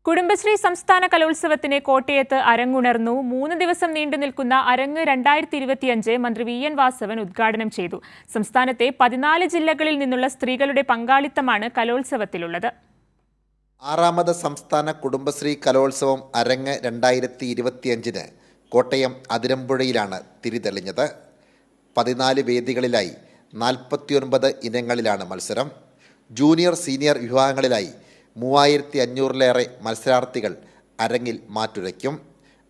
കുടുംബശ്രീ സംസ്ഥാന കലോത്സവത്തിന് കോട്ടയത്ത് അരങ്ങുണർന്നു. 3 ദിവസം നീണ്ടുനിൽക്കുന്ന അരങ്ങ് 2025 മന്ത്രി വി എൻ വാസവൻ ഉദ്ഘാടനം ചെയ്തു. സംസ്ഥാനത്തെ 14 ജില്ലകളിൽ നിന്നുള്ള സ്ത്രീകളുടെ പങ്കാളിത്തമാണ് കലോത്സവത്തിലുള്ളത്. 6ാമത് സംസ്ഥാന കുടുംബശ്രീ കലോത്സവം അരങ്ങ് 2025 കോട്ടയം അതിരമ്പുഴയിലാണ് തിരിതെളിഞ്ഞത്. 14 വേദികളിലായി 49 ഇനങ്ങളിലാണ് മത്സരം. ജൂനിയർ സീനിയർ വിഭാഗങ്ങളിലായി 3500-ലേറെ മത്സരാർത്ഥികൾ അരങ്ങിൽ മാറ്റുരയ്ക്കും.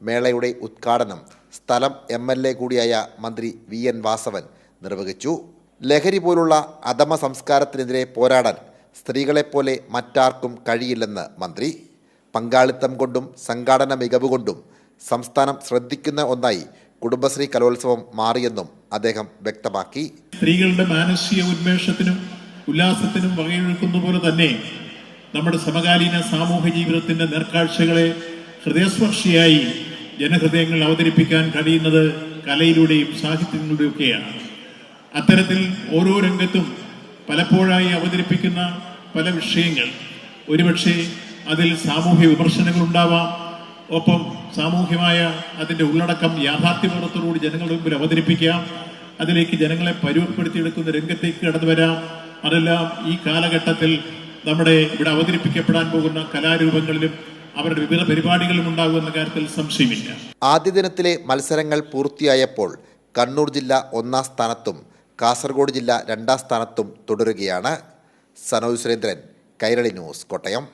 മേളയുടെ ഉദ്ഘാടനം സ്ഥലം MLA കൂടിയായ മന്ത്രി വി എൻ വാസവൻ നിർവഹിച്ചു. ലഹരി പോലുള്ള അധമ സംസ്കാരത്തിനെതിരെ പോരാടാൻ സ്ത്രീകളെപ്പോലെ മറ്റാർക്കും കഴിയില്ലെന്ന് മന്ത്രി. പങ്കാളിത്തം കൊണ്ടും സംഘാടന മികവ് കൊണ്ടും സംസ്ഥാനം ശ്രദ്ധിക്കുന്ന ഒന്നായി കുടുംബശ്രീ കലോത്സവം മാറിയെന്നും അദ്ദേഹം വ്യക്തമാക്കി. സ്ത്രീകളുടെ മാനസിക ഉന്മേഷത്തിനും ഉല്ലാസത്തിനും വകയൊരുക്കുന്ന പോലെ തന്നെ നമ്മുടെ സമകാലീന സാമൂഹ്യ ജീവിതത്തിന്റെ നേർക്കാഴ്ചകളെ ഹൃദയസ്പർശിയായി ജനഹൃദയങ്ങൾ അവതരിപ്പിക്കാൻ കഴിയുന്നത് കലയിലൂടെയും സാഹിത്യങ്ങളിലൂടെയൊക്കെയാണ്. അത്തരത്തിൽ ഓരോ രംഗത്തും പലപ്പോഴായി അവതരിപ്പിക്കുന്ന പല വിഷയങ്ങൾ ഒരുപക്ഷെ അതിൽ സാമൂഹ്യ വിമർശനങ്ങൾ ഉണ്ടാവാം. ഒപ്പം സാമൂഹ്യമായ അതിന്റെ ഉള്ളടക്കം യാഥാർത്ഥ്യബോധത്തോടുകൂടി ജനങ്ങളുടെ മുമ്പിൽ അവതരിപ്പിക്കാം. അതിലേക്ക് ജനങ്ങളെ പരുവപ്പെടുത്തിയെടുക്കുന്ന രംഗത്തേക്ക് കടന്നു വരാം. അതെല്ലാം ഈ കാലഘട്ടത്തിൽ നമ്മുടെ ഇവിടെ അവതരിപ്പിക്കപ്പെടാൻ പോകുന്ന കലാരൂപങ്ങളിലും അവരുടെ വിവിധ പരിപാടികളും ഉണ്ടാകുമെന്ന കാര്യത്തിൽ സംശയമില്ല. ആദ്യ ദിനത്തിലെ മത്സരങ്ങൾ പൂർത്തിയായപ്പോൾ കണ്ണൂർ ജില്ല 1ാം സ്ഥാനത്തും കാസർഗോഡ് ജില്ല 2ാം സ്ഥാനത്തും തുടരുകയാണ്. സനോജ് സുരേന്ദ്രൻ, കൈരളി ന്യൂസ്, കോട്ടയം.